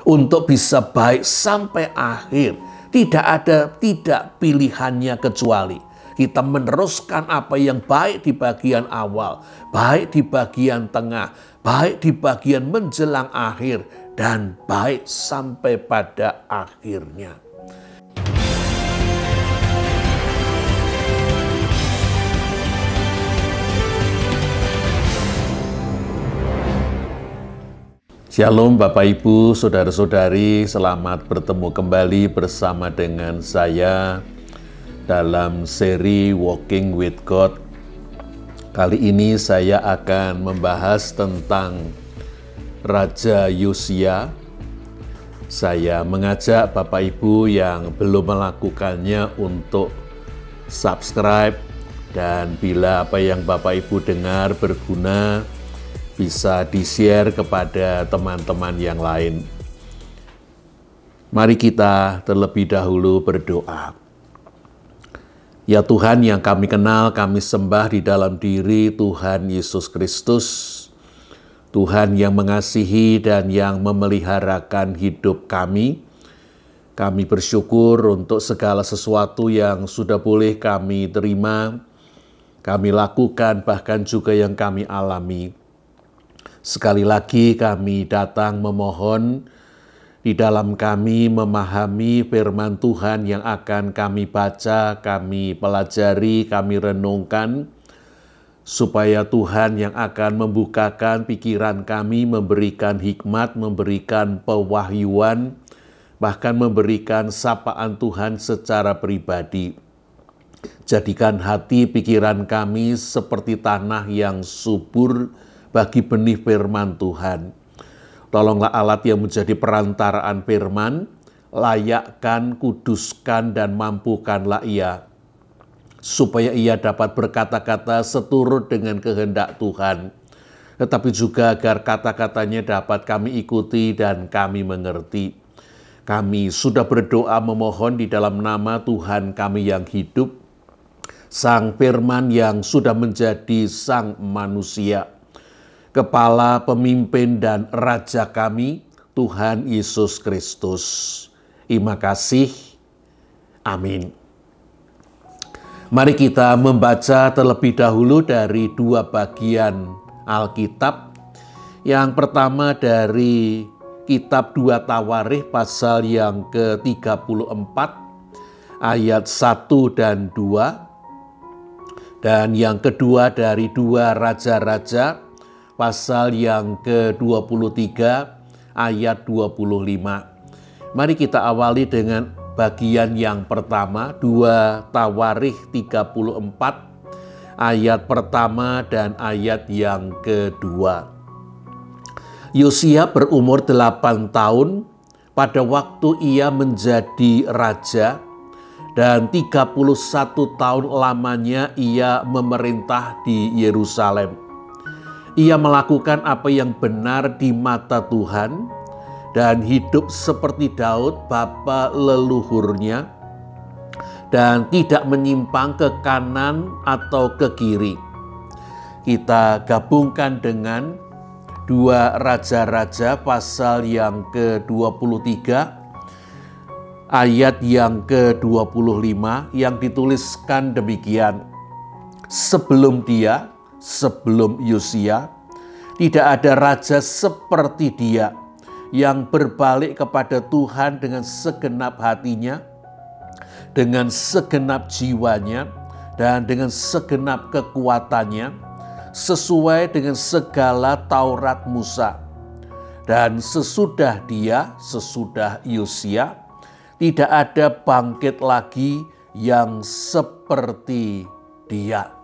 untuk bisa baik sampai akhir. Tidak pilihannya kecuali kita meneruskan apa yang baik di bagian awal, baik di bagian tengah, baik di bagian menjelang akhir, dan baik sampai pada akhirnya. Shalom Bapak Ibu, Saudara-saudari, selamat bertemu kembali bersama dengan saya dalam seri Walking with God. Kali ini saya akan membahas tentang Raja Yosia. Saya mengajak Bapak Ibu yang belum melakukannya untuk subscribe, dan bila apa yang Bapak Ibu dengar berguna, bisa di-share kepada teman-teman yang lain. Mari kita terlebih dahulu berdoa. Ya Tuhan yang kami kenal, kami sembah di dalam diri Tuhan Yesus Kristus. Tuhan yang mengasihi dan yang memeliharakan hidup kami. Kami bersyukur untuk segala sesuatu yang sudah boleh kami terima, kami lakukan, bahkan juga yang kami alami. Sekali lagi kami datang memohon di dalam kami memahami firman Tuhan yang akan kami baca, kami pelajari, kami renungkan, supaya Tuhan yang akan membukakan pikiran kami, memberikan hikmat, memberikan pewahyuan, bahkan memberikan sapaan Tuhan secara pribadi. Jadikan hati pikiran kami seperti tanah yang subur bagi benih firman Tuhan. Tolonglah alat yang menjadi perantaraan firman, layakkan, kuduskan, dan mampukanlah ia, supaya ia dapat berkata-kata seturut dengan kehendak Tuhan, tetapi juga agar kata-katanya dapat kami ikuti dan kami mengerti. Kami sudah berdoa memohon di dalam nama Tuhan kami yang hidup, Sang Firman yang sudah menjadi Sang Manusia, Kepala, Pemimpin, dan Raja kami, Tuhan Yesus Kristus. Terima kasih. Amin. Mari kita membaca terlebih dahulu dari dua bagian Alkitab. Yang pertama dari Kitab 2 Tawarikh pasal yang ke-34 ayat 1 dan 2. Dan yang kedua dari 2 Raja-Raja pasal yang ke-23 ayat 25. Mari kita awali dengan bagian yang pertama, 2 Tawarikh 34 ayat pertama dan ayat yang kedua. Yosia berumur 8 tahun pada waktu ia menjadi raja, dan 31 tahun lamanya ia memerintah di Yerusalem. Ia melakukan apa yang benar di mata Tuhan dan hidup seperti Daud bapa leluhurnya, dan tidak menyimpang ke kanan atau ke kiri. Kita gabungkan dengan 2 Raja-Raja pasal yang ke-23 ayat yang ke-25 yang dituliskan demikian. Sebelum Yosia, tidak ada raja seperti dia yang berbalik kepada Tuhan dengan segenap hatinya, dengan segenap jiwanya, dan dengan segenap kekuatannya, sesuai dengan segala Taurat Musa. Dan sesudah Yosia, tidak ada bangkit lagi yang seperti dia.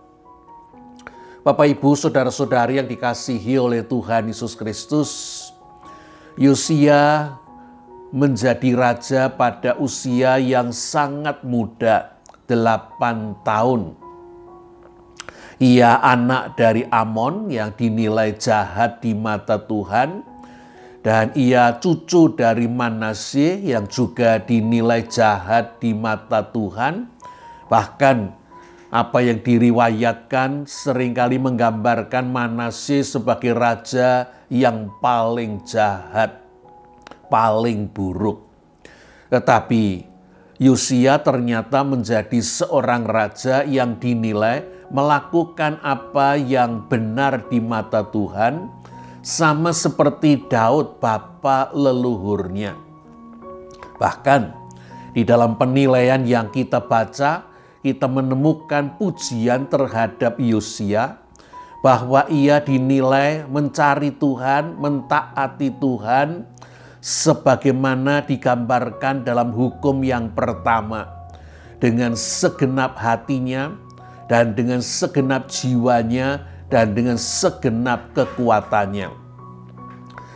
Bapak, Ibu, Saudara-saudari yang dikasihi oleh Tuhan Yesus Kristus, Yosia menjadi raja pada usia yang sangat muda, 8 tahun. Ia anak dari Amon yang dinilai jahat di mata Tuhan, dan ia cucu dari Manasye yang juga dinilai jahat di mata Tuhan. Bahkan apa yang diriwayatkan seringkali menggambarkan Manasye sebagai raja yang paling jahat. paling buruk. Tetapi Yosia ternyata menjadi seorang raja yang dinilai melakukan apa yang benar di mata Tuhan, sama seperti Daud bapa leluhurnya. Bahkan di dalam penilaian yang kita baca, kita menemukan pujian terhadap Yosia bahwa ia dinilai mencari Tuhan, mentaati Tuhan, sebagaimana digambarkan dalam hukum yang pertama, dengan segenap hatinya dan dengan segenap jiwanya dan dengan segenap kekuatannya.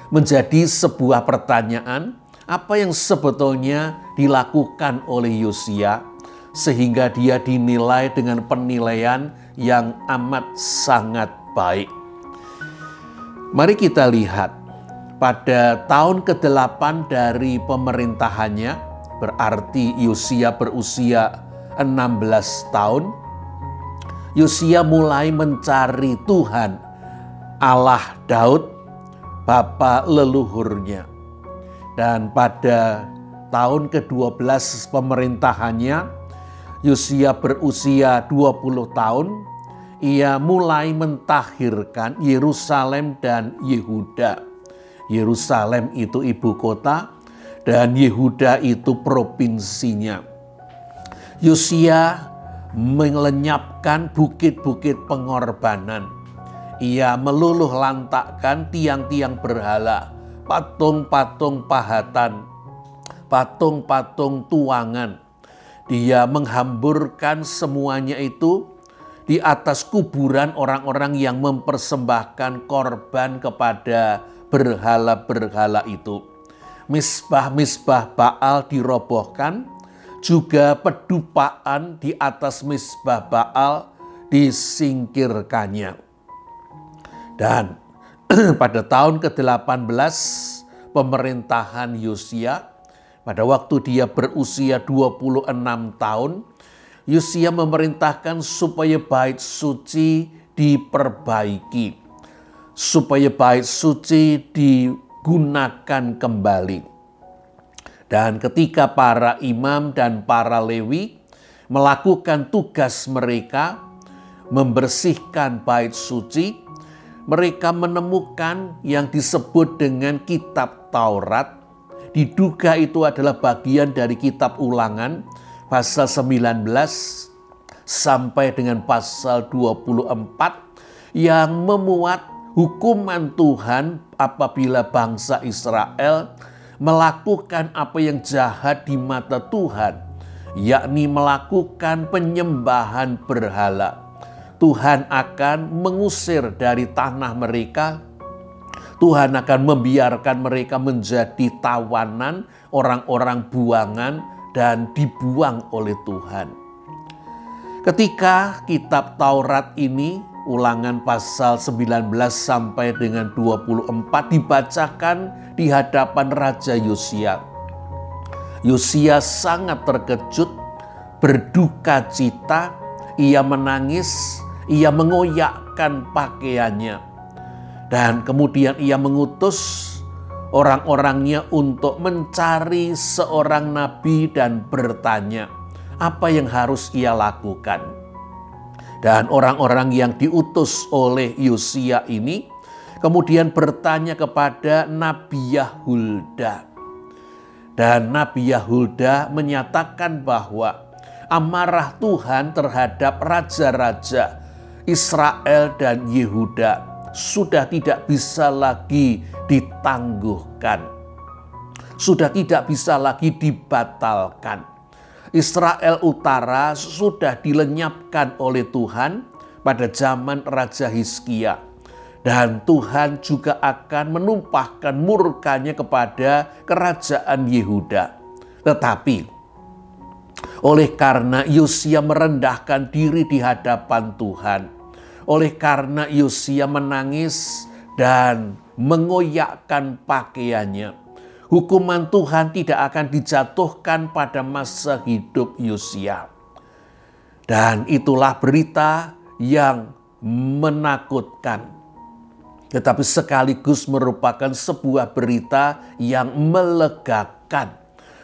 Menjadi sebuah pertanyaan, apa yang sebetulnya dilakukan oleh Yosia sehingga dia dinilai dengan penilaian yang amat sangat baik. Mari kita lihat. Pada tahun ke-8 dari pemerintahannya, berarti Yosia berusia 16 tahun, Yosia mulai mencari Tuhan, Allah Daud, bapa leluhurnya. Dan pada tahun ke-12 pemerintahannya, Yosia berusia 20 tahun, ia mulai mentahirkan Yerusalem dan Yehuda. Yerusalem itu ibu kota dan Yehuda itu provinsinya. Yosia melenyapkan bukit-bukit pengorbanan. Ia meluluh lantakkan tiang-tiang berhala, patung-patung pahatan, patung-patung tuangan. Dia menghamburkan semuanya itu di atas kuburan orang-orang yang mempersembahkan korban kepada berhala-berhala itu. Misbah-misbah Baal dirobohkan, juga pedupaan di atas misbah Baal disingkirkannya. Dan pada tahun ke-18 pemerintahan Yosia, pada waktu dia berusia 26 tahun, Yosia memerintahkan supaya bait suci diperbaiki, supaya bait suci digunakan kembali. Dan ketika para imam dan para Lewi melakukan tugas mereka membersihkan bait suci, mereka menemukan yang disebut dengan kitab Taurat. Diduga itu adalah bagian dari kitab Ulangan pasal 19 sampai dengan pasal 24 yang memuat hukuman Tuhan apabila bangsa Israel melakukan apa yang jahat di mata Tuhan, yakni melakukan penyembahan berhala. Tuhan akan mengusir dari tanah mereka. Tuhan akan membiarkan mereka menjadi tawanan, orang-orang buangan, dan dibuang oleh Tuhan. Ketika kitab Taurat ini, Ulangan pasal 19 sampai dengan 24 dibacakan di hadapan Raja Yosia. Yosia sangat terkejut, berduka cita, ia menangis, ia mengoyakkan pakaiannya. Dan kemudian ia mengutus orang-orangnya untuk mencari seorang nabi dan bertanya apa yang harus ia lakukan. Dan orang-orang yang diutus oleh Yosia ini kemudian bertanya kepada Nabi Yahulda. Dan Nabi Yahulda menyatakan bahwa amarah Tuhan terhadap raja-raja Israel dan Yehuda sudah tidak bisa lagi ditangguhkan. Sudah tidak bisa lagi dibatalkan. Israel Utara sudah dilenyapkan oleh Tuhan pada zaman Raja Hizkia. Dan Tuhan juga akan menumpahkan murkanya kepada kerajaan Yehuda. Tetapi oleh karena Yosia merendahkan diri di hadapan Tuhan, oleh karena Yosia menangis dan mengoyakkan pakaiannya, hukuman Tuhan tidak akan dijatuhkan pada masa hidup Yosia. Dan itulah berita yang menakutkan. tetapi sekaligus merupakan sebuah berita yang melegakan.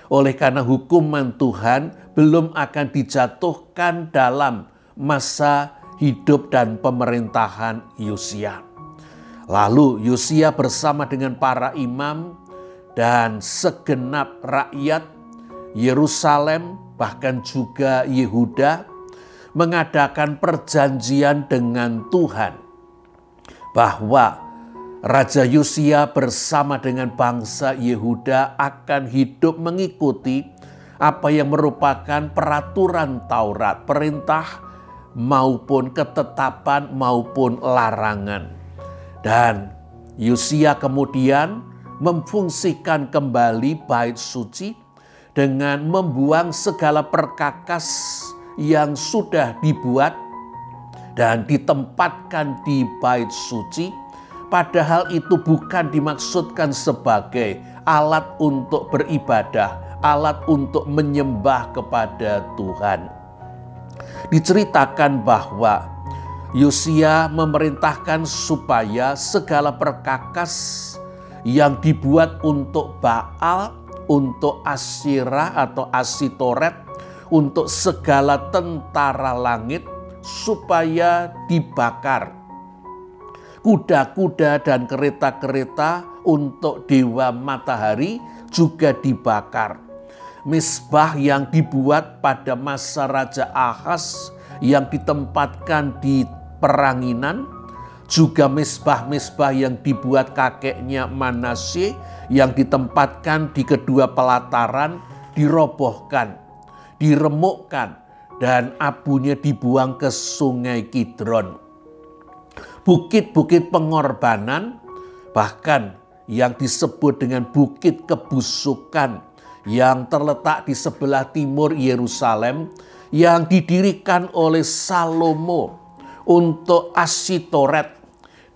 Oleh karena hukuman Tuhan belum akan dijatuhkan dalam masa hidup dan pemerintahan Yosia. Lalu Yosia bersama dengan para imam dan segenap rakyat Yerusalem, bahkan juga Yehuda, mengadakan perjanjian dengan Tuhan bahwa Raja Yosia bersama dengan bangsa Yehuda akan hidup mengikuti apa yang merupakan peraturan Taurat, perintah maupun ketetapan maupun larangan. Dan Yosia kemudian memfungsikan kembali bait suci dengan membuang segala perkakas yang sudah dibuat dan ditempatkan di bait suci, padahal itu bukan dimaksudkan sebagai alat untuk beribadah, alat untuk menyembah kepada Tuhan. Diceritakan bahwa Yosia memerintahkan supaya segala perkakas yang dibuat untuk Baal, untuk Asyirah atau Asitoret, untuk segala tentara langit, supaya dibakar. Kuda-kuda dan kereta-kereta untuk dewa matahari juga dibakar. Misbah yang dibuat pada masa Raja Ahaz yang ditempatkan di peranginan, juga misbah-misbah yang dibuat kakeknya Manasye yang ditempatkan di kedua pelataran dirobohkan, diremukkan, dan abunya dibuang ke sungai Kidron. Bukit-bukit pengorbanan, bahkan yang disebut dengan bukit kebusukan yang terletak di sebelah timur Yerusalem, yang didirikan oleh Salomo untuk Asitoret,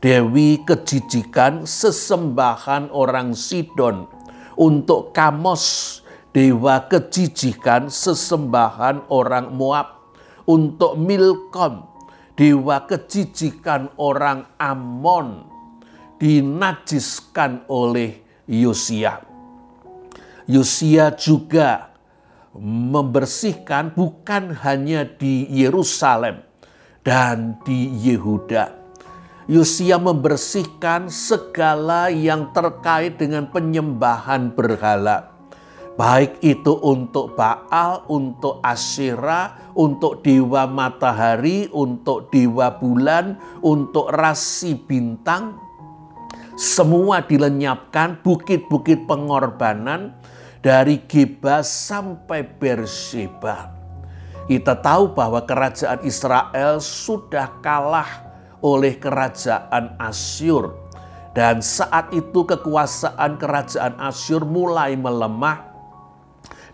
dewi kejijikan, sesembahan orang Sidon, untuk Kamos, dewa kejijikan, sesembahan orang Moab, untuk Milkom, dewa kejijikan orang Amon, dinajiskan oleh Yosia. Yosia juga membersihkan bukan hanya di Yerusalem dan di Yehuda. Yosia membersihkan segala yang terkait dengan penyembahan berhala. Baik itu untuk Baal, untuk Asyirah, untuk dewa matahari, untuk dewa bulan, untuk rasi bintang. Semua dilenyapkan, bukit-bukit pengorbanan dari Geba sampai Beersheba. Kita tahu bahwa kerajaan Israel sudah kalah oleh kerajaan Asyur. Dan saat itu kekuasaan kerajaan Asyur mulai melemah.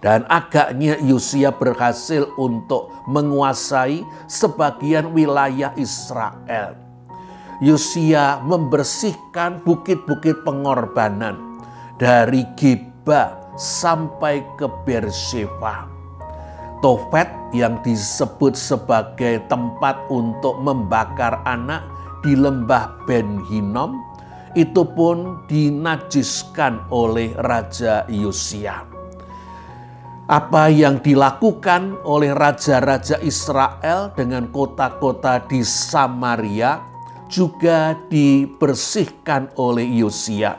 Dan agaknya Yosia berhasil untuk menguasai sebagian wilayah Israel. Yosia membersihkan bukit-bukit pengorbanan dari Geba sampai ke Beersheba. Tofet yang disebut sebagai tempat untuk membakar anak di lembah Ben Hinnom, itu pun dinajiskan oleh Raja Yosia. Apa yang dilakukan oleh raja-raja Israel dengan kota-kota di Samaria juga dibersihkan oleh Yosia.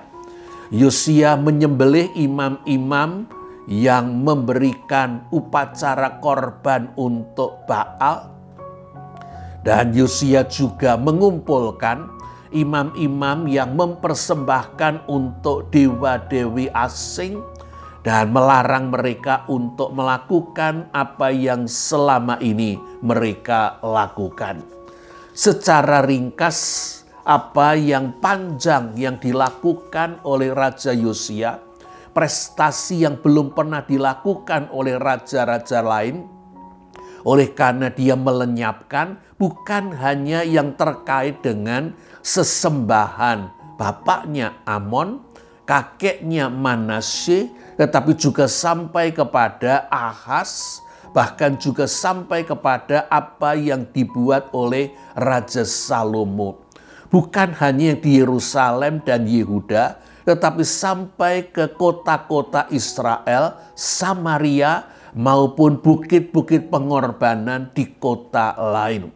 Yosia menyembelih imam-imam yang memberikan upacara korban untuk Baal. Dan Yosia juga mengumpulkan imam-imam yang mempersembahkan untuk dewa-dewi asing dan melarang mereka untuk melakukan apa yang selama ini mereka lakukan. Secara ringkas, apa yang panjang yang dilakukan oleh Raja Yosia, prestasi yang belum pernah dilakukan oleh raja-raja lain, oleh karena dia melenyapkan bukan hanya yang terkait dengan sesembahan bapaknya Amon, kakeknya Manasye, tetapi juga sampai kepada Ahaz, bahkan juga sampai kepada apa yang dibuat oleh Raja Salomo. Bukan hanya di Yerusalem dan Yehuda, tetapi sampai ke kota-kota Israel, Samaria, maupun bukit-bukit pengorbanan di kota lain.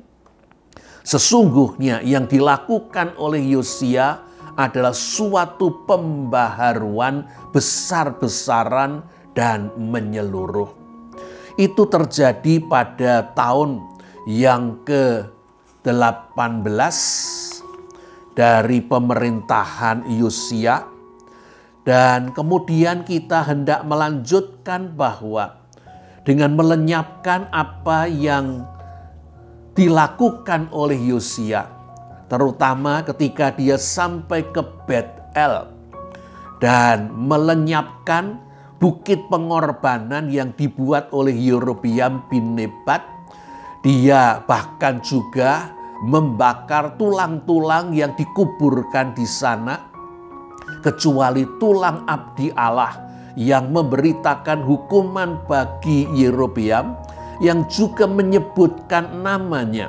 Sesungguhnya yang dilakukan oleh Yosia adalah suatu pembaharuan besar-besaran dan menyeluruh. Itu terjadi pada tahun yang ke-18 dari pemerintahan Yosia. Dan kemudian kita hendak melanjutkan bahwa dengan melenyapkan apa yang dilakukan oleh Yosia, terutama ketika dia sampai ke Betel dan melenyapkan bukit pengorbanan yang dibuat oleh Yerobeam bin Nebat. Dia bahkan juga membakar tulang-tulang yang dikuburkan di sana, kecuali tulang abdi Allah yang memberitakan hukuman bagi Yerobeam, yang juga menyebutkan namanya.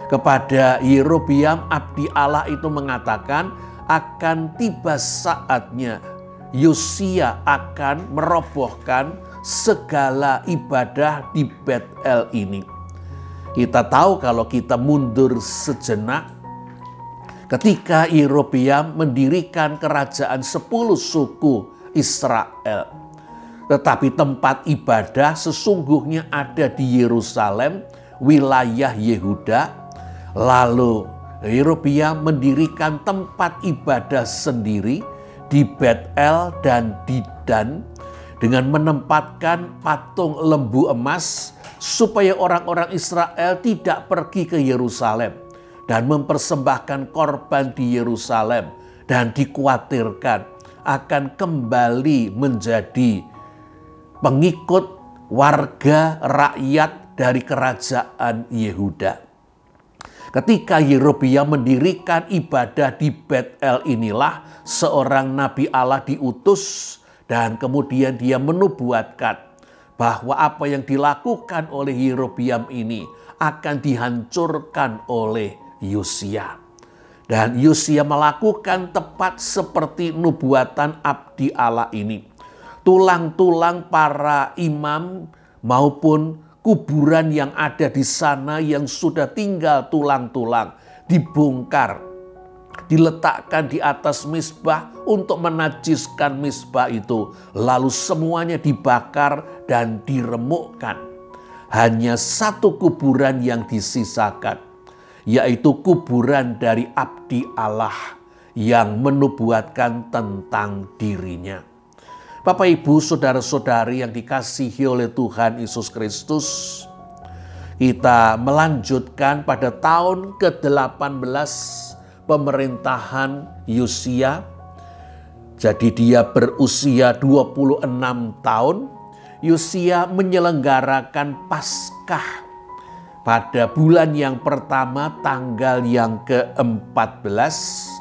Kepada Yerobeam, abdi Allah itu mengatakan akan tiba saatnya Yosia akan merobohkan segala ibadah di Betel ini. Kita tahu kalau kita mundur sejenak, ketika Yerobeam mendirikan kerajaan 10 suku Israel. Tetapi tempat ibadah sesungguhnya ada di Yerusalem, wilayah Yehuda. Lalu Yerobeam mendirikan tempat ibadah sendiri di Betel dan di Dan dengan menempatkan patung lembu emas supaya orang-orang Israel tidak pergi ke Yerusalem dan mempersembahkan korban di Yerusalem dan dikhawatirkan akan kembali menjadi pengikut warga rakyat dari kerajaan Yehuda. Ketika Yerobeam mendirikan ibadah di Betel inilah seorang nabi Allah diutus dan kemudian dia menubuatkan bahwa apa yang dilakukan oleh Yerobeam ini akan dihancurkan oleh Yosia. Dan Yosia melakukan tepat seperti nubuatan abdi Allah ini. Tulang-tulang para imam maupun kuburan yang ada di sana yang sudah tinggal tulang-tulang dibongkar, diletakkan di atas misbah untuk menajiskan misbah itu, lalu semuanya dibakar dan diremukkan. Hanya satu kuburan yang disisakan, yaitu kuburan dari abdi Allah yang menubuatkan tentang dirinya. Bapak, Ibu, saudara-saudari yang dikasihi oleh Tuhan Yesus Kristus, kita melanjutkan pada tahun ke-18 pemerintahan Yosia. Jadi dia berusia 26 tahun. Yosia menyelenggarakan Paskah pada bulan yang pertama tanggal yang ke-14.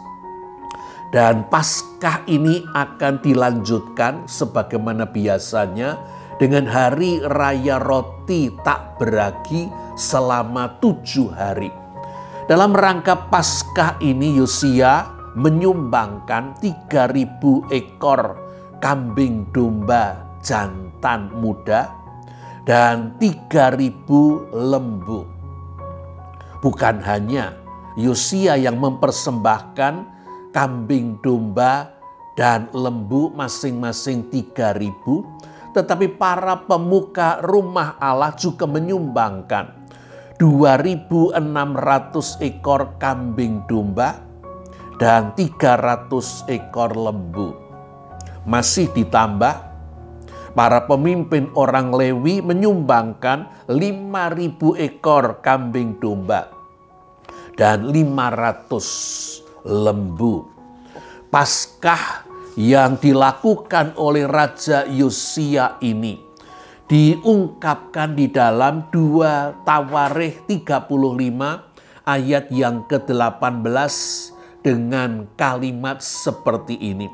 Dan Paskah ini akan dilanjutkan sebagaimana biasanya dengan hari raya roti tak beragi selama 7 hari. Dalam rangka Paskah ini Yosia menyumbangkan 3.000 ekor kambing domba jantan muda dan 3.000 lembu. Bukan hanya Yosia yang mempersembahkan kambing domba dan lembu masing-masing 3.000, tetapi para pemuka rumah Allah juga menyumbangkan 2.600 ekor kambing domba dan 300 ekor lembu. Masih ditambah, para pemimpin orang Lewi menyumbangkan 5.000 ekor kambing domba dan 500 lembu. Paskah yang dilakukan oleh Raja Yosia ini diungkapkan di dalam 2 Tawarikh 35 ayat yang ke-18 dengan kalimat seperti ini.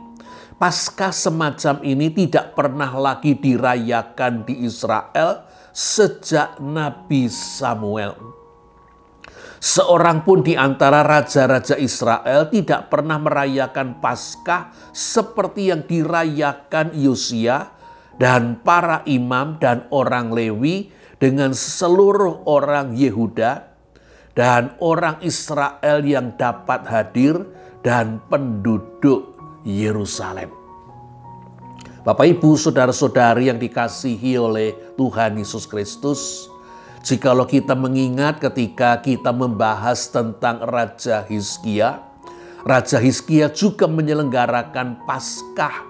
Paskah semacam ini tidak pernah lagi dirayakan di Israel sejak Nabi Samuel. Seorang pun di antara raja-raja Israel tidak pernah merayakan Paskah seperti yang dirayakan Yosia dan para imam dan orang Lewi dengan seluruh orang Yehuda dan orang Israel yang dapat hadir dan penduduk Yerusalem. Bapak, Ibu, saudara-saudari yang dikasihi oleh Tuhan Yesus Kristus, jikalau kita mengingat ketika kita membahas tentang Raja Hizkia juga menyelenggarakan Paskah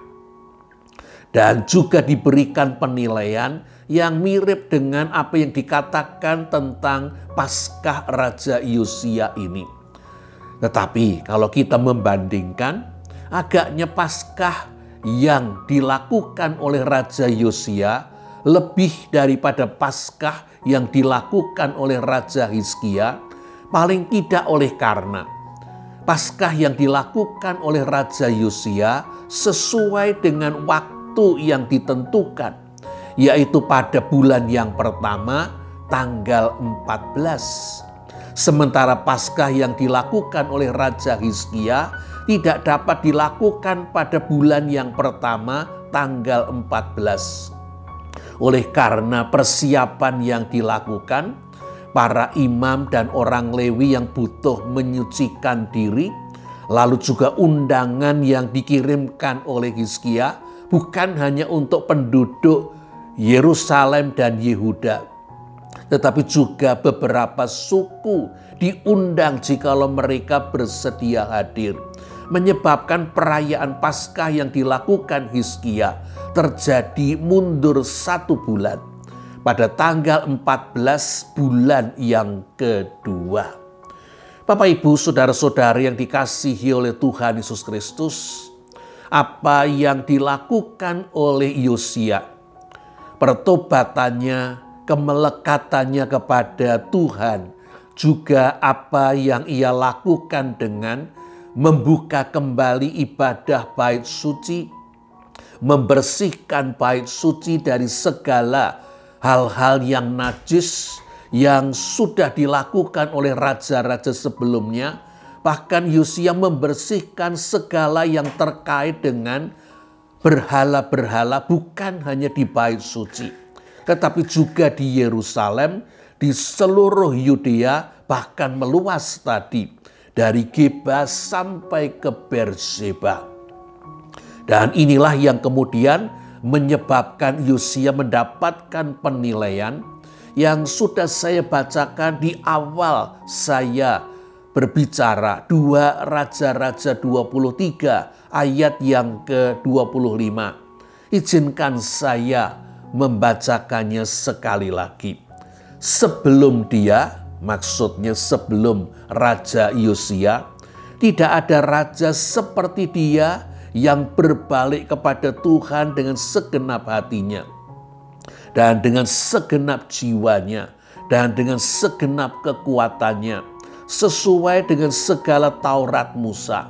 dan juga diberikan penilaian yang mirip dengan apa yang dikatakan tentang Paskah Raja Yosia ini. Tetapi kalau kita membandingkan, agaknya Paskah yang dilakukan oleh Raja Yosia lebih daripada Paskah yang dilakukan oleh Raja Hizkia, paling tidak oleh karena Paskah yang dilakukan oleh Raja Yosia sesuai dengan waktu yang ditentukan, yaitu pada bulan yang pertama tanggal 14. Sementara Paskah yang dilakukan oleh Raja Hizkia tidak dapat dilakukan pada bulan yang pertama tanggal 14. Oleh karena persiapan yang dilakukan, para imam dan orang Lewi yang butuh menyucikan diri, lalu juga undangan yang dikirimkan oleh Hizkia bukan hanya untuk penduduk Yerusalem dan Yehuda, tetapi juga beberapa suku diundang jikalau mereka bersedia hadir, menyebabkan perayaan Paskah yang dilakukan Hizkia terjadi mundur 1 bulan pada tanggal 14 bulan yang kedua. Bapak, Ibu, saudara-saudari yang dikasihi oleh Tuhan Yesus Kristus, apa yang dilakukan oleh Yosia, pertobatannya, kemelekatannya kepada Tuhan, juga apa yang ia lakukan dengan membuka kembali ibadah bait suci, membersihkan bait suci dari segala hal-hal yang najis yang sudah dilakukan oleh raja-raja sebelumnya. Bahkan Yosia membersihkan segala yang terkait dengan berhala-berhala, bukan hanya di bait suci, tetapi juga di Yerusalem, di seluruh Yudea, bahkan meluas tadi dari Geba sampai ke Berseba. Dan inilah yang kemudian menyebabkan Yosia mendapatkan penilaian yang sudah saya bacakan di awal saya berbicara, 2 Raja-Raja 23 ayat yang ke-25. Izinkan saya membacakannya sekali lagi. Sebelum dia, maksudnya sebelum Raja Yosia, tidak ada raja seperti dia yang berbalik kepada Tuhan dengan segenap hatinya dan dengan segenap jiwanya dan dengan segenap kekuatannya, sesuai dengan segala Taurat Musa.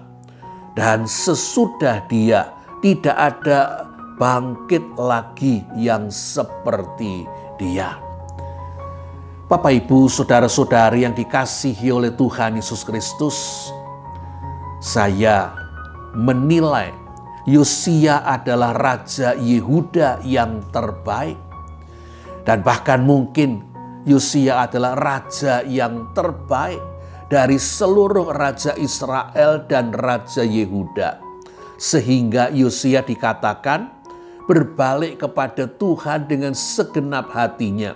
Dan sesudah dia tidak ada bangkit lagi yang seperti dia. Bapak, Ibu, saudara-saudari yang dikasihi oleh Tuhan Yesus Kristus, saya menilai Yosia adalah Raja Yehuda yang terbaik. Dan bahkan mungkin Yosia adalah raja yang terbaik dari seluruh raja Israel dan raja Yehuda. Sehingga Yosia dikatakan berbalik kepada Tuhan dengan segenap hatinya,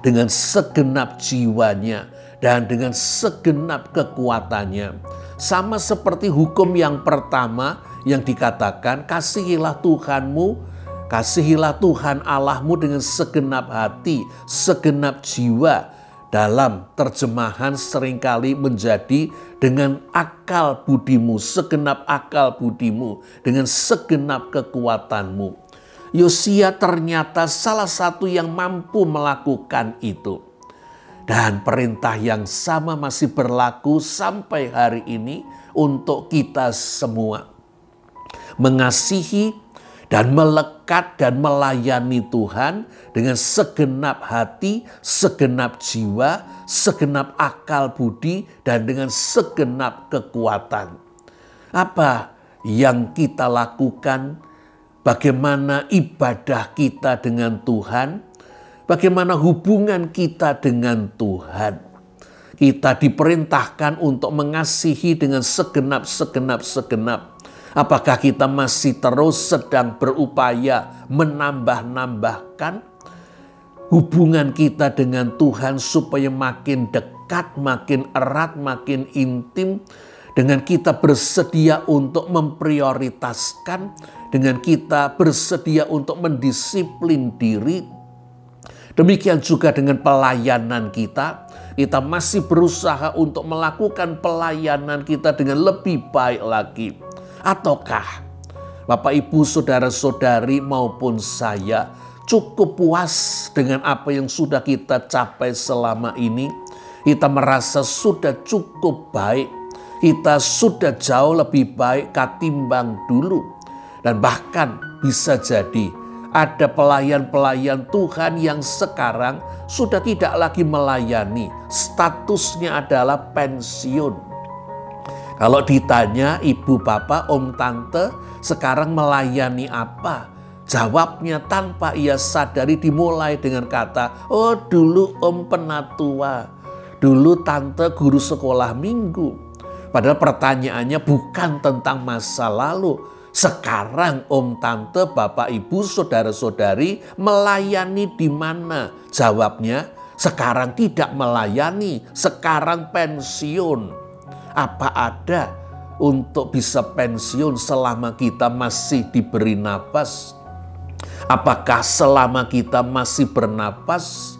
dengan segenap jiwanya, dan dengan segenap kekuatannya. Sama seperti hukum yang pertama yang dikatakan, kasihilah Tuhanmu, kasihilah Tuhan Allahmu dengan segenap hati, segenap jiwa. Dalam terjemahan seringkali menjadi dengan akal budimu, segenap akal budimu, dengan segenap kekuatanmu. Yosia ternyata salah satu yang mampu melakukan itu. Dan perintah yang sama masih berlaku sampai hari ini untuk kita semua. Mengasihi dan melekat dekat dan melayani Tuhan dengan segenap hati, segenap jiwa, segenap akal budi, dan dengan segenap kekuatan. Apa yang kita lakukan? Bagaimana ibadah kita dengan Tuhan? Bagaimana hubungan kita dengan Tuhan? Kita diperintahkan untuk mengasihi dengan segenap. Apakah kita masih terus sedang berupaya menambah-nambahkan hubungan kita dengan Tuhan supaya makin dekat, makin erat, makin intim, dengan kita bersedia untuk memprioritaskan, dengan kita bersedia untuk mendisiplin diri. Demikian juga dengan pelayanan kita. Kita masih berusaha untuk melakukan pelayanan kita dengan lebih baik lagi. Ataukah Bapak, Ibu, Saudara-saudari maupun saya cukup puas dengan apa yang sudah kita capai selama ini? Kita merasa sudah cukup baik. Kita sudah jauh lebih baik ketimbang dulu. Dan bahkan bisa jadi ada pelayan-pelayan Tuhan yang sekarang sudah tidak lagi melayani. Statusnya adalah pensiun. Kalau ditanya ibu, bapak, om, tante, sekarang melayani apa? Jawabnya tanpa ia sadari dimulai dengan kata, oh dulu om penatua, dulu tante guru sekolah minggu. Padahal pertanyaannya bukan tentang masa lalu. Sekarang om, tante, bapak, ibu, saudara-saudari melayani di mana? Jawabnya, sekarang tidak melayani, sekarang pensiun. Apa ada untuk bisa pensiun selama kita masih diberi napas? Apakah selama kita masih bernapas,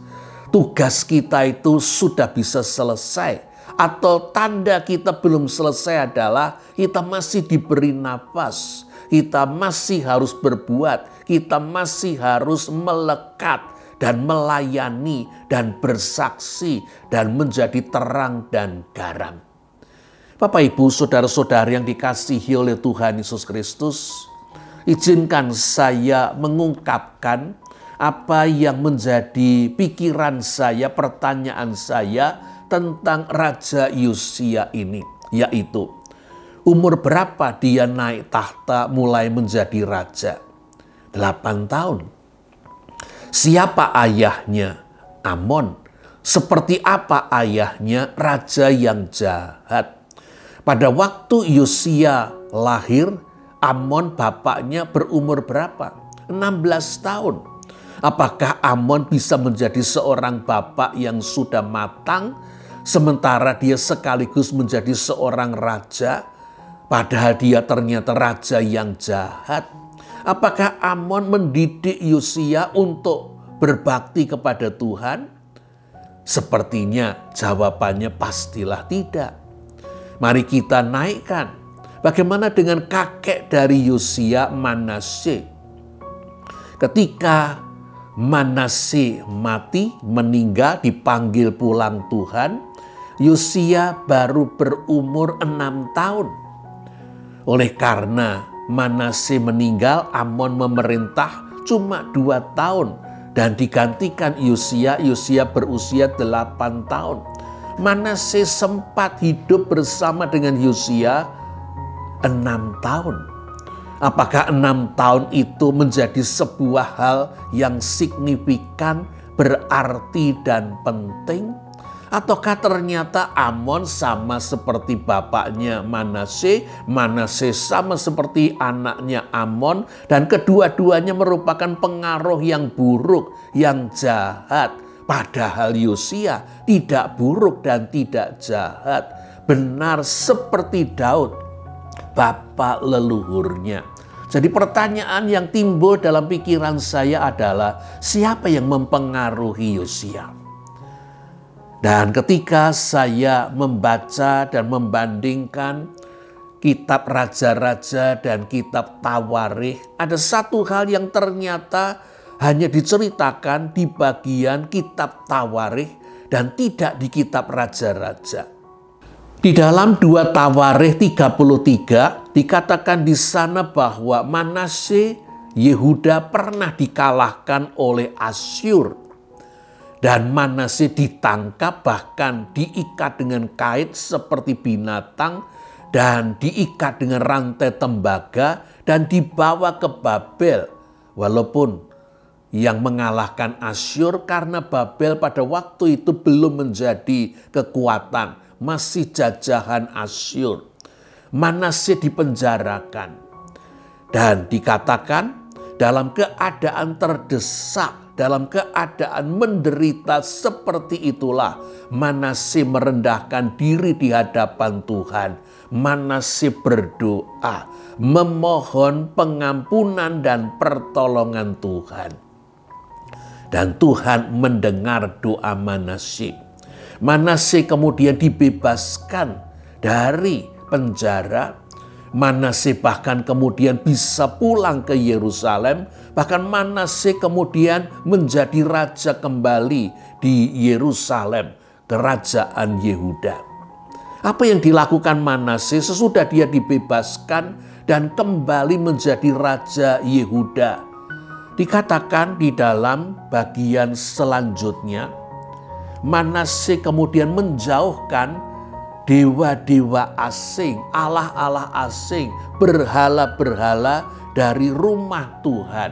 tugas kita itu sudah bisa selesai? Atau tanda kita belum selesai adalah kita masih diberi napas, kita masih harus berbuat, kita masih harus melekat dan melayani dan bersaksi dan menjadi terang dan garam. Bapak, Ibu, Saudara-saudari yang dikasihi oleh Tuhan Yesus Kristus, izinkan saya mengungkapkan apa yang menjadi pikiran saya, pertanyaan saya tentang Raja Yosia ini, yaitu umur berapa dia naik tahta mulai menjadi raja? 8 tahun. Siapa ayahnya? Amon. Seperti apa ayahnya? Raja yang jahat. Pada waktu Yosia lahir, Amon bapaknya berumur berapa? 16 tahun. Apakah Amon bisa menjadi seorang bapak yang sudah matang, sementara dia sekaligus menjadi seorang raja, padahal dia ternyata raja yang jahat? Apakah Amon mendidik Yosia untuk berbakti kepada Tuhan? Sepertinya jawabannya pastilah tidak. Mari kita naikkan. Bagaimana dengan kakek dari Yosia, Manasye? Ketika Manasye mati, meninggal, dipanggil pulang Tuhan, Yosia baru berumur 6 tahun. Oleh karena Manasye meninggal, Amon memerintah cuma 2 tahun. Dan digantikan Yosia berusia 8 tahun. Manasye sempat hidup bersama dengan Yosia 6 tahun. Apakah 6 tahun itu menjadi sebuah hal yang signifikan, berarti dan penting? Ataukah ternyata Amon sama seperti bapaknya Manasye, Manasye sama seperti anaknya Amon, dan kedua-duanya merupakan pengaruh yang buruk, yang jahat. Padahal Yosia tidak buruk dan tidak jahat. Benar seperti Daud, bapak leluhurnya. Jadi pertanyaan yang timbul dalam pikiran saya adalah, siapa yang mempengaruhi Yosia? Dan ketika saya membaca dan membandingkan kitab Raja-Raja dan kitab Tawarikh, ada satu hal yang ternyata hanya diceritakan di bagian kitab Tawarikh dan tidak di kitab Raja-Raja. Di dalam 2 Tawarikh 33 dikatakan di sana bahwa Manasye Yehuda pernah dikalahkan oleh Asyur. Dan Manasye ditangkap, bahkan diikat dengan kait seperti binatang dan diikat dengan rantai tembaga dan dibawa ke Babel. Walaupun yang mengalahkan Asyur karena Babel pada waktu itu belum menjadi kekuatan, masih jajahan Asyur. Manasye dipenjarakan dan dikatakan dalam keadaan terdesak, dalam keadaan menderita seperti itulah Manasye merendahkan diri di hadapan Tuhan. Manasye berdoa, memohon pengampunan dan pertolongan Tuhan. Dan Tuhan mendengar doa Manasye. Manasye kemudian dibebaskan dari penjara. Manasye bahkan kemudian bisa pulang ke Yerusalem. Bahkan Manasye kemudian menjadi raja kembali di Yerusalem, kerajaan Yehuda. Apa yang dilakukan Manasye sesudah dia dibebaskan dan kembali menjadi raja Yehuda? Dikatakan di dalam bagian selanjutnya, Manasye kemudian menjauhkan dewa-dewa asing, allah-allah asing, berhala-berhala dari rumah Tuhan,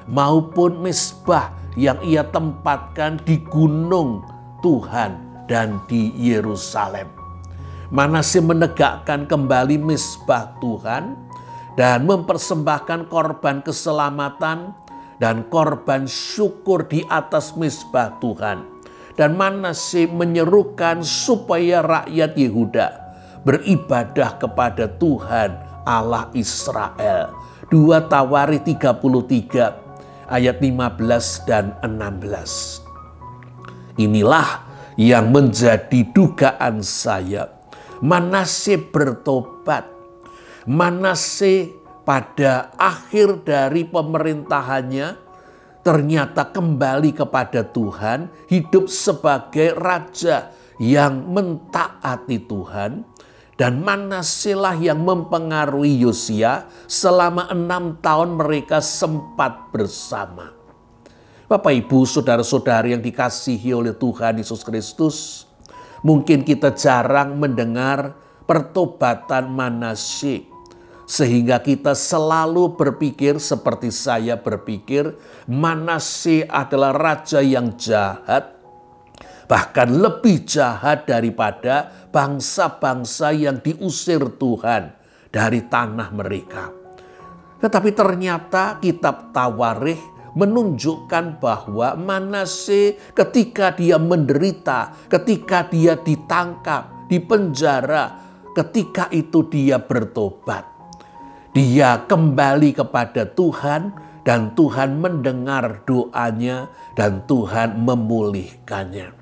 maupun mezbah yang ia tempatkan di gunung Tuhan dan di Yerusalem. Manasye menegakkan kembali mezbah Tuhan dan mempersembahkan korban keselamatan dan korban syukur di atas mezbah Tuhan. Dan Manasye menyerukan supaya rakyat Yehuda beribadah kepada Tuhan Allah Israel. 2 Tawarikh 33 ayat 15 dan 16. Inilah yang menjadi dugaan saya. Manasye bertobat. Manasye pada akhir dari pemerintahannya ternyata kembali kepada Tuhan, hidup sebagai raja yang mentaati Tuhan. Dan Manasye lah yang mempengaruhi Yosia selama 6 tahun mereka sempat bersama. Bapak, Ibu, saudara-saudari yang dikasihi oleh Tuhan Yesus Kristus, mungkin kita jarang mendengar pertobatan Manasye, sehingga kita selalu berpikir seperti saya berpikir, Manasye adalah raja yang jahat, bahkan lebih jahat daripada bangsa-bangsa yang diusir Tuhan dari tanah mereka. Tetapi ternyata kitab Tawarikh menunjukkan bahwa Manasye ketika dia menderita, ketika dia ditangkap, dipenjara, ketika itu dia bertobat. Dia kembali kepada Tuhan dan Tuhan mendengar doanya dan Tuhan memulihkannya.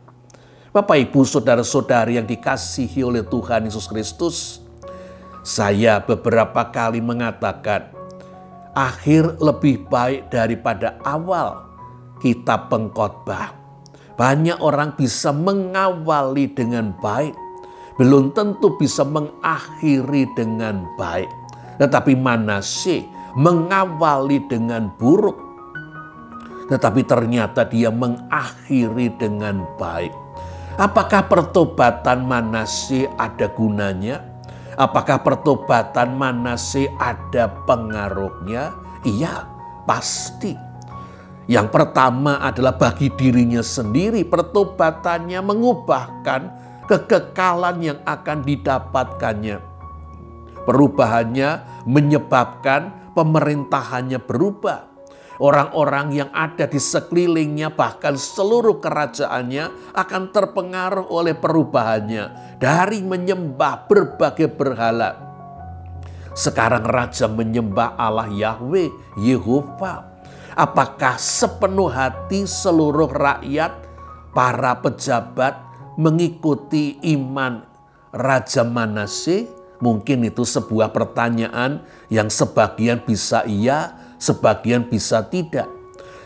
Bapak, Ibu, saudara-saudari yang dikasihi oleh Tuhan Yesus Kristus, saya beberapa kali mengatakan, akhir lebih baik daripada awal. Kitab Pengkhotbah. Banyak orang bisa mengawali dengan baik, belum tentu bisa mengakhiri dengan baik. Tetapi Manasye mengawali dengan buruk, tetapi ternyata dia mengakhiri dengan baik. Apakah pertobatan Manasye ada gunanya? Apakah pertobatan Manasye ada pengaruhnya? Iya, pasti. Yang pertama adalah bagi dirinya sendiri, pertobatannya mengubahkan kekekalan yang akan didapatkannya. Perubahannya menyebabkan pemerintahannya berubah. Orang-orang yang ada di sekelilingnya, bahkan seluruh kerajaannya akan terpengaruh oleh perubahannya. Dari menyembah berbagai berhala, sekarang raja menyembah Allah Yahweh, Yehova. Apakah sepenuh hati seluruh rakyat, para pejabat mengikuti iman Raja Manasye? Mungkin itu sebuah pertanyaan yang sebagian bisa iya, sebagian bisa tidak.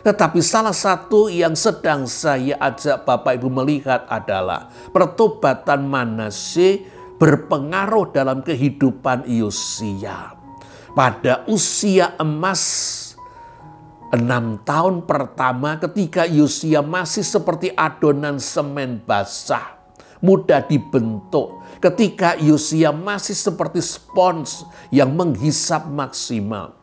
Tetapi salah satu yang sedang saya ajak Bapak Ibu melihat adalah pertobatan Manasye berpengaruh dalam kehidupan Yosia. Pada usia emas tahun pertama ketika Yosia masih seperti adonan semen basah, mudah dibentuk. Ketika Yosia masih seperti spons yang menghisap maksimal.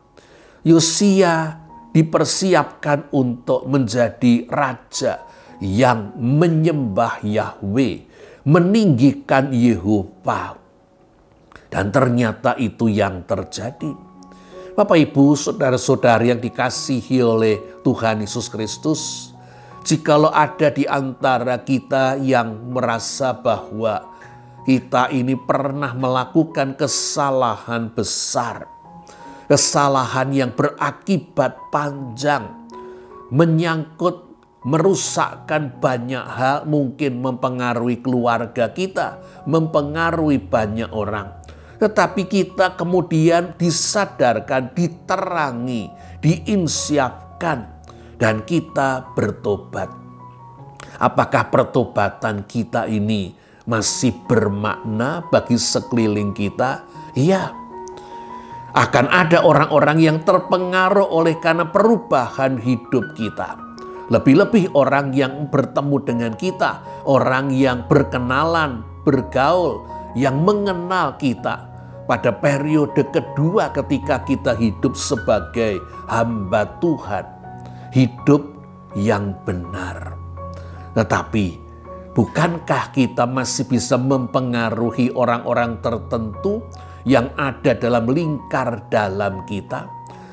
Yosia dipersiapkan untuk menjadi raja yang menyembah Yahweh, meninggikan Yehova. Dan ternyata itu yang terjadi. Bapak, Ibu, saudara-saudari yang dikasihi oleh Tuhan Yesus Kristus, jikalau ada di antara kita yang merasa bahwa kita ini pernah melakukan kesalahan besar, kesalahan yang berakibat panjang, menyangkut, merusakkan banyak hal, mungkin mempengaruhi keluarga kita, mempengaruhi banyak orang. Tetapi kita kemudian disadarkan, diterangi, diinsyafkan, dan kita bertobat. Apakah pertobatan kita ini masih bermakna bagi sekeliling kita? Iya. Akan ada orang-orang yang terpengaruh oleh karena perubahan hidup kita. Lebih-lebih orang yang bertemu dengan kita, orang yang berkenalan, bergaul, yang mengenal kita pada periode kedua ketika kita hidup sebagai hamba Tuhan, hidup yang benar. Tetapi bukankah kita masih bisa mempengaruhi orang-orang tertentu yang ada dalam lingkar dalam kita?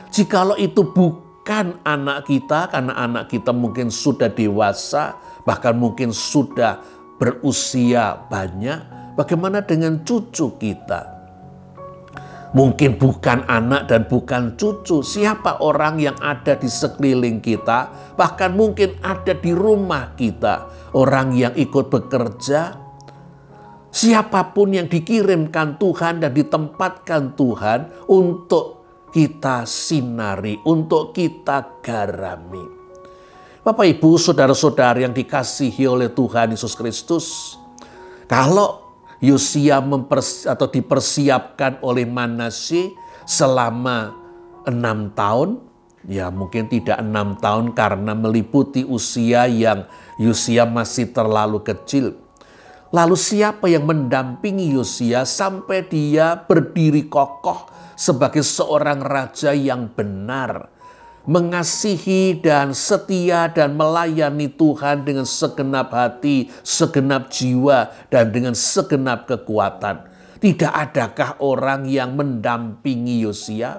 Jikalau itu bukan anak kita, karena anak kita mungkin sudah dewasa, bahkan mungkin sudah berusia banyak, bagaimana dengan cucu kita? Mungkin bukan anak dan bukan cucu. Siapa orang yang ada di sekeliling kita, bahkan mungkin ada di rumah kita, orang yang ikut bekerja, siapapun yang dikirimkan Tuhan dan ditempatkan Tuhan untuk kita sinari, untuk kita garami. Bapak, Ibu, saudara-saudari yang dikasihi oleh Tuhan Yesus Kristus, kalau Yosia dipersiapkan oleh Manasye selama 6 tahun, ya mungkin tidak 6 tahun karena meliputi usia yang Yosia masih terlalu kecil. Lalu siapa yang mendampingi Yosia sampai dia berdiri kokoh sebagai seorang raja yang benar, mengasihi dan setia dan melayani Tuhan dengan segenap hati, segenap jiwa, dan dengan segenap kekuatan? Tidak adakah orang yang mendampingi Yosia?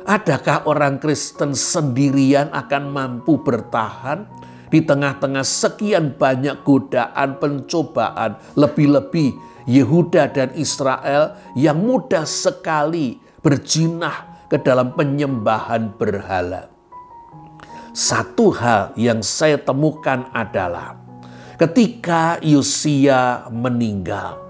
Adakah orang Kristen sendirian akan mampu bertahan di tengah-tengah sekian banyak godaan, pencobaan, lebih-lebih Yehuda dan Israel yang mudah sekali berjinah ke dalam penyembahan berhala? Satu hal yang saya temukan adalah ketika Yosia meninggal,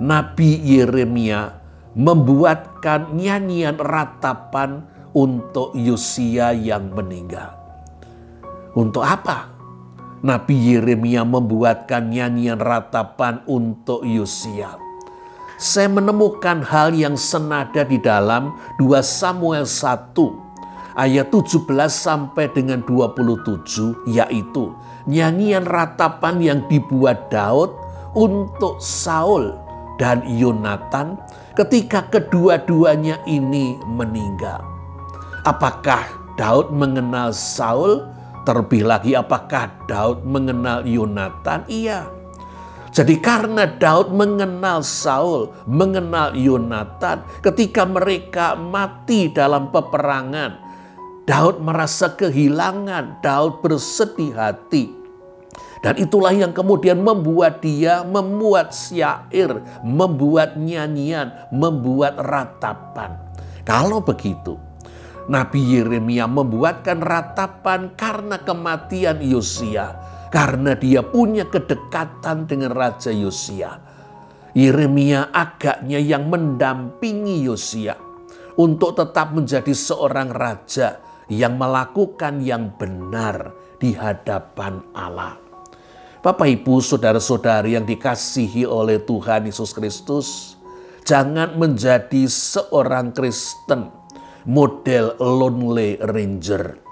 Nabi Yeremia membuatkan nyanyian ratapan untuk Yosia yang meninggal. Untuk apa Nabi Yeremia membuatkan nyanyian ratapan untuk Yosia? Saya menemukan hal yang senada di dalam 2 Samuel 1 ayat 17 sampai dengan 27, yaitu nyanyian ratapan yang dibuat Daud untuk Saul dan Yonatan ketika kedua-duanya ini meninggal. Apakah Daud mengenal Saul? Terlebih lagi, apakah Daud mengenal Yonatan? Iya. Jadi karena Daud mengenal Saul, mengenal Yonatan, ketika mereka mati dalam peperangan, Daud merasa kehilangan, Daud bersedih hati. Dan itulah yang kemudian membuat dia membuat syair, membuat nyanyian, membuat ratapan. Kalau begitu, Nabi Yeremia membuatkan ratapan karena kematian Yosia. Karena dia punya kedekatan dengan Raja Yosia. Yeremia agaknya yang mendampingi Yosia untuk tetap menjadi seorang raja yang melakukan yang benar di hadapan Allah. Bapak, Ibu, saudara-saudari yang dikasihi oleh Tuhan Yesus Kristus, jangan menjadi seorang Kristen model Lonely Ranger.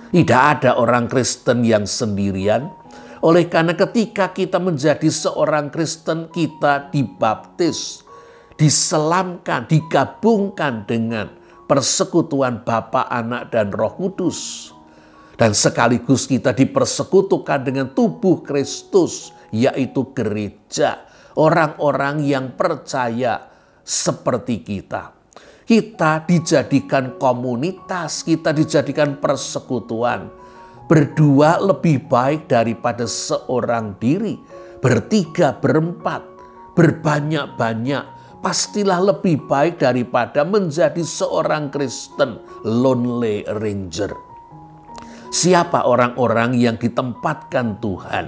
Tidak ada orang Kristen yang sendirian. Oleh karena ketika kita menjadi seorang Kristen, kita dibaptis, diselamkan, digabungkan dengan persekutuan Bapa, Anak, dan Roh Kudus. Dan sekaligus kita dipersekutukan dengan tubuh Kristus, yaitu gereja. Orang-orang yang percaya seperti kita. Kita dijadikan komunitas, kita dijadikan persekutuan. Berdua lebih baik daripada seorang diri. Bertiga, berempat, berbanyak-banyak. Pastilah lebih baik daripada menjadi seorang Kristen lonely ranger. Siapa orang-orang yang ditempatkan Tuhan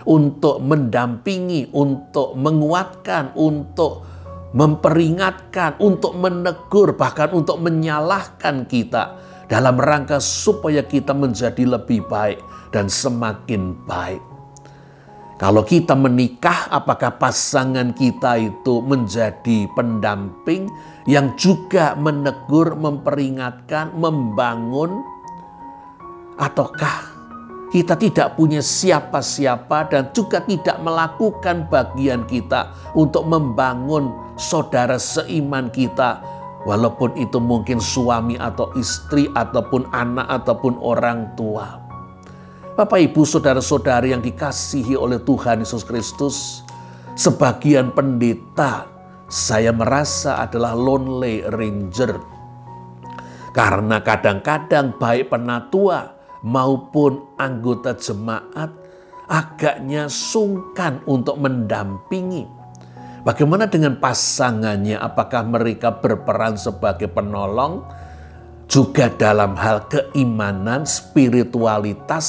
untuk mendampingi, untuk menguatkan, untuk memperingatkan, untuk menegur, bahkan untuk menyalahkan kita dalam rangka supaya kita menjadi lebih baik dan semakin baik. Kalau kita menikah, apakah pasangan kita itu menjadi pendamping yang juga menegur, memperingatkan, membangun? Ataukah kita tidak punya siapa-siapa dan juga tidak melakukan bagian kita untuk membangun saudara seiman kita, walaupun itu mungkin suami atau istri ataupun anak ataupun orang tua. Bapak, Ibu, saudara-saudari yang dikasihi oleh Tuhan Yesus Kristus, sebagian pendeta saya merasa adalah lonely ranger. Karena kadang-kadang baik penatua maupun anggota jemaat agaknya sungkan untuk mendampingi. Bagaimana dengan pasangannya? Apakah mereka berperan sebagai penolong? Juga dalam hal keimanan, spiritualitas,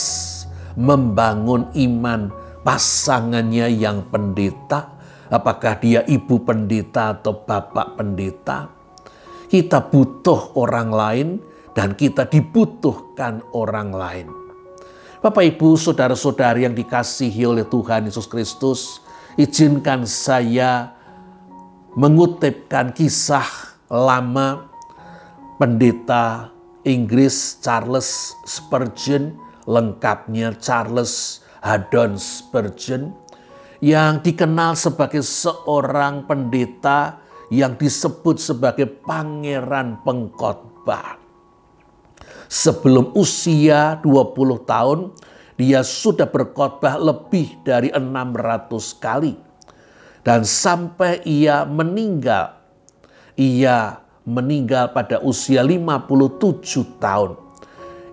membangun iman pasangannya yang pendeta. Apakah dia ibu pendeta atau bapak pendeta? Kita butuh orang lain dan kita dibutuhkan orang lain. Bapak, Ibu, saudara-saudari yang dikasihi oleh Tuhan Yesus Kristus, izinkan saya mengutipkan kisah lama pendeta Inggris Charles Spurgeon, lengkapnya Charles Haddon Spurgeon, yang dikenal sebagai seorang pendeta yang disebut sebagai pangeran pengkhotbah. Sebelum usia 20 tahun, dia sudah berkhotbah lebih dari 600 kali. Dan sampai ia meninggal pada usia 57 tahun.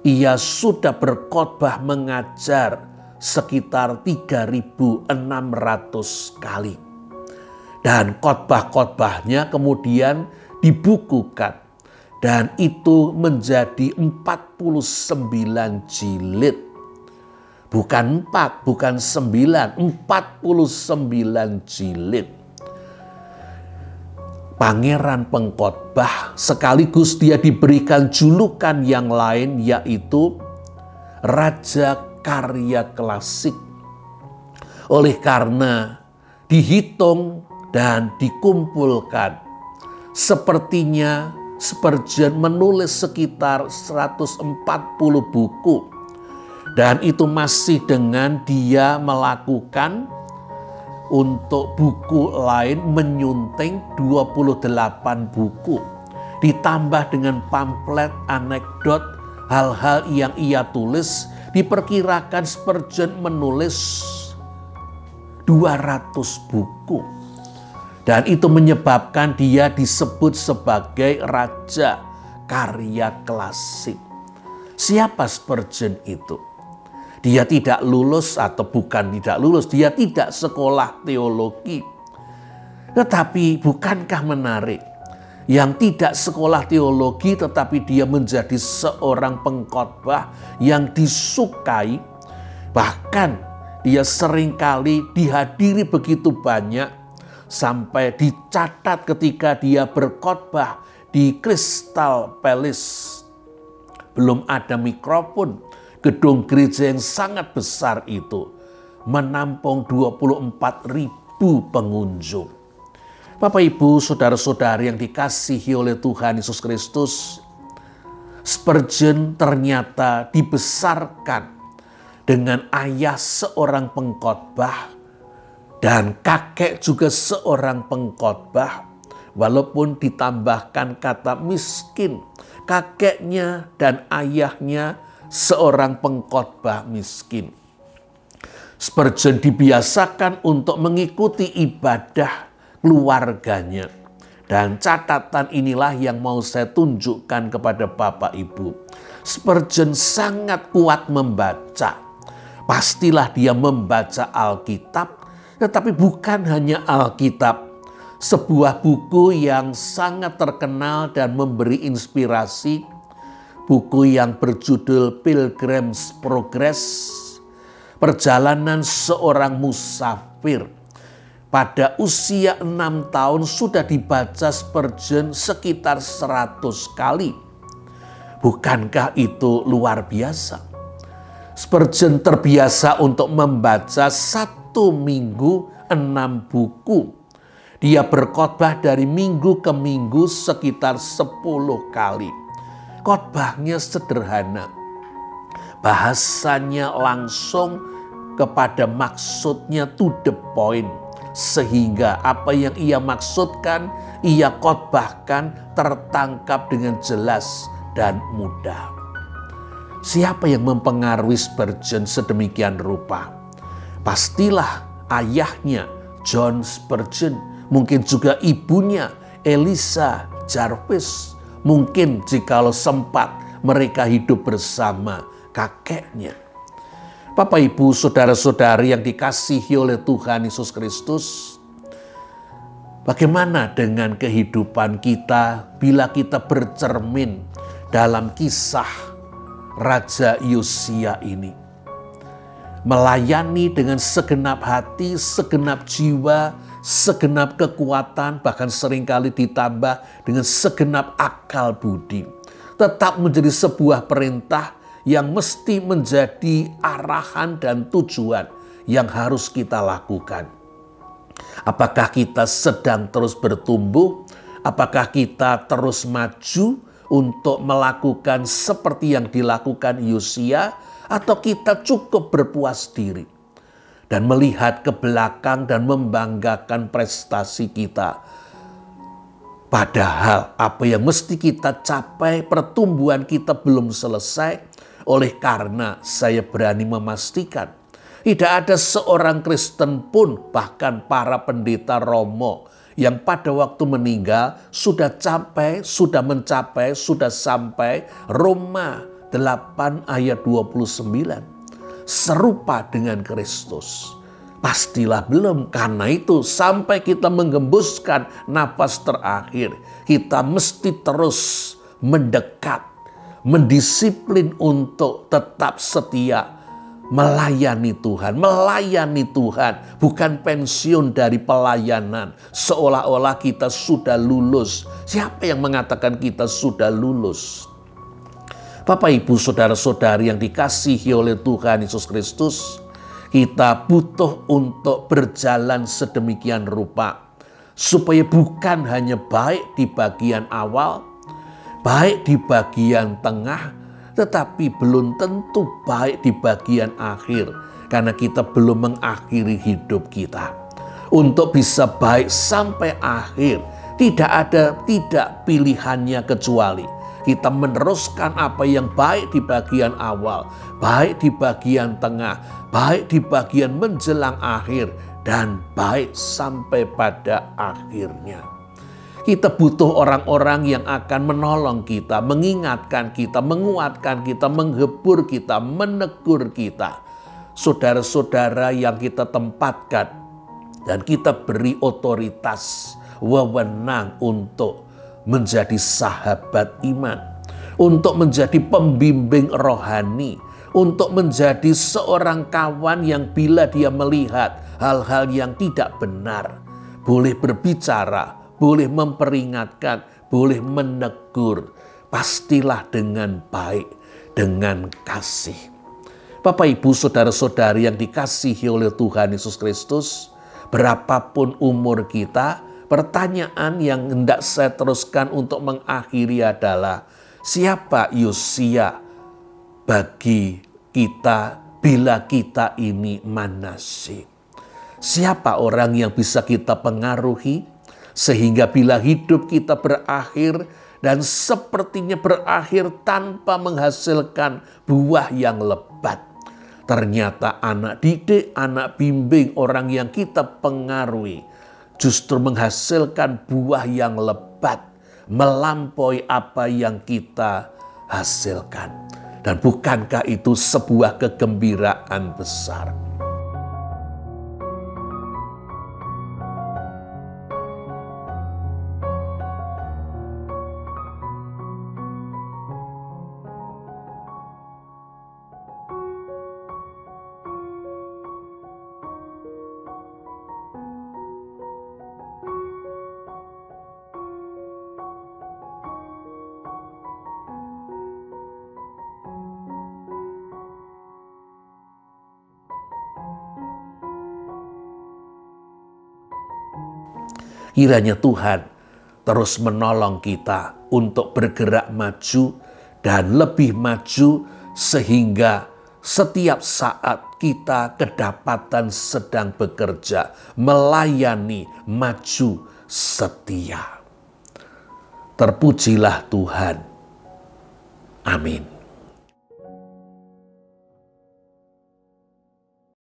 Ia sudah berkhotbah mengajar sekitar 3.600 kali. Dan khotbah-khotbahnya kemudian dibukukan. Dan itu menjadi 49 jilid. Bukan 4, bukan 9, 49 jilid. Pangeran pengkhotbah, sekaligus dia diberikan julukan yang lain, yaitu Raja Karya Klasik. Oleh karena dihitung dan dikumpulkan, sepertinya Spurgeon menulis sekitar 140 buku. Dan itu masih dengan dia melakukan untuk buku lain menyunting 28 buku. Ditambah dengan pamflet, anekdot, hal-hal yang ia tulis, diperkirakan Spurgeon menulis 200 buku. Dan itu menyebabkan dia disebut sebagai Raja Karya Klasik. Siapa Spurgeon itu? Dia tidak lulus atau bukan tidak lulus, dia tidak sekolah teologi. Tetapi bukankah menarik? Yang tidak sekolah teologi tetapi dia menjadi seorang pengkhotbah yang disukai. Bahkan dia seringkali dihadiri begitu banyak sampai dicatat ketika dia berkhotbah di Crystal Palace. Belum ada mikrofon, gedung gereja yang sangat besar itu menampung 24.000 pengunjung. Bapak, Ibu, saudara-saudari yang dikasihi oleh Tuhan Yesus Kristus, Spurgeon ternyata dibesarkan dengan ayah seorang pengkhotbah dan kakek juga seorang pengkhotbah, walaupun ditambahkan kata miskin. Kakeknya dan ayahnya seorang pengkhotbah miskin. Spurgeon dibiasakan untuk mengikuti ibadah keluarganya. Dan catatan inilah yang mau saya tunjukkan kepada Bapak Ibu. Spurgeon sangat kuat membaca. Pastilah dia membaca Alkitab, tetapi bukan hanya Alkitab. Sebuah buku yang sangat terkenal dan memberi inspirasi. Buku yang berjudul Pilgrim's Progress. Perjalanan seorang musafir. Pada usia 6 tahun sudah dibaca Spurgeon sekitar 100 kali. Bukankah itu luar biasa? Spurgeon terbiasa untuk membaca 1 minggu 6 buku. Dia berkhotbah dari minggu ke minggu sekitar 10 kali. Khotbahnya sederhana. Bahasanya langsung kepada maksudnya, to the point. Sehingga apa yang ia maksudkan, ia khotbahkan tertangkap dengan jelas dan mudah. Siapa yang mempengaruhi Spurgeon sedemikian rupa? Pastilah ayahnya, John Spurgeon. Mungkin juga ibunya, Eliza Jarvis. Mungkin jikalau sempat mereka hidup bersama kakeknya. Bapak, Ibu, saudara-saudari yang dikasihi oleh Tuhan Yesus Kristus, bagaimana dengan kehidupan kita bila kita bercermin dalam kisah Raja Yosia ini? Melayani dengan segenap hati, segenap jiwa, segenap kekuatan, bahkan seringkali ditambah dengan segenap akal budi. Tetap menjadi sebuah perintah yang mesti menjadi arahan dan tujuan yang harus kita lakukan. Apakah kita sedang terus bertumbuh? Apakah kita terus maju untuk melakukan seperti yang dilakukan Yosia? Atau kita cukup berpuas diri dan melihat ke belakang dan membanggakan prestasi kita? Padahal apa yang mesti kita capai, pertumbuhan kita belum selesai. Oleh karena saya berani memastikan, tidak ada seorang Kristen pun, bahkan para pendeta Romo, yang pada waktu meninggal sudah mencapai, sudah sampai Roma 8 ayat 29. Serupa dengan Kristus. Pastilah belum. Karena itu sampai kita menggembuskan napas terakhir, kita mesti terus mendekat, mendisiplin untuk tetap setia melayani Tuhan. Melayani Tuhan bukan pensiun dari pelayanan. Seolah-olah kita sudah lulus. Siapa yang mengatakan kita sudah lulus? Bapak, Ibu, saudara-saudari yang dikasihi oleh Tuhan Yesus Kristus, kita butuh untuk berjalan sedemikian rupa supaya bukan hanya baik di bagian awal, baik di bagian tengah, tetapi belum tentu baik di bagian akhir, karena kita belum mengakhiri hidup kita. Untuk bisa baik sampai akhir, tidak pilihannya kecuali kita meneruskan apa yang baik di bagian awal, baik di bagian tengah, baik di bagian menjelang akhir, dan baik sampai pada akhirnya. Kita butuh orang-orang yang akan menolong kita, mengingatkan kita, menguatkan kita, menghibur kita, menegur kita. Saudara-saudara yang kita tempatkan dan kita beri otoritas, wewenang untuk menjadi sahabat iman, untuk menjadi pembimbing rohani, untuk menjadi seorang kawan yang bila dia melihat hal-hal yang tidak benar, boleh berbicara, boleh memperingatkan, boleh menegur, pastilah dengan baik, dengan kasih. Bapak, Ibu, saudara-saudari yang dikasihi oleh Tuhan Yesus Kristus, berapapun umur kita, pertanyaan yang hendak saya teruskan untuk mengakhiri adalah, Siapa Yosia bagi kita bila kita ini Manasye? Siapa orang yang bisa kita pengaruhi sehingga bila hidup kita berakhir dan sepertinya berakhir tanpa menghasilkan buah yang lebat, ternyata anak didik, anak bimbing, orang yang kita pengaruhi justru menghasilkan buah yang lebat, melampaui apa yang kita hasilkan. Dan bukankah itu sebuah kegembiraan besar? Kiranya Tuhan terus menolong kita untuk bergerak maju dan lebih maju sehingga setiap saat kita kedapatan sedang bekerja, melayani, maju, setia. Terpujilah Tuhan. Amin.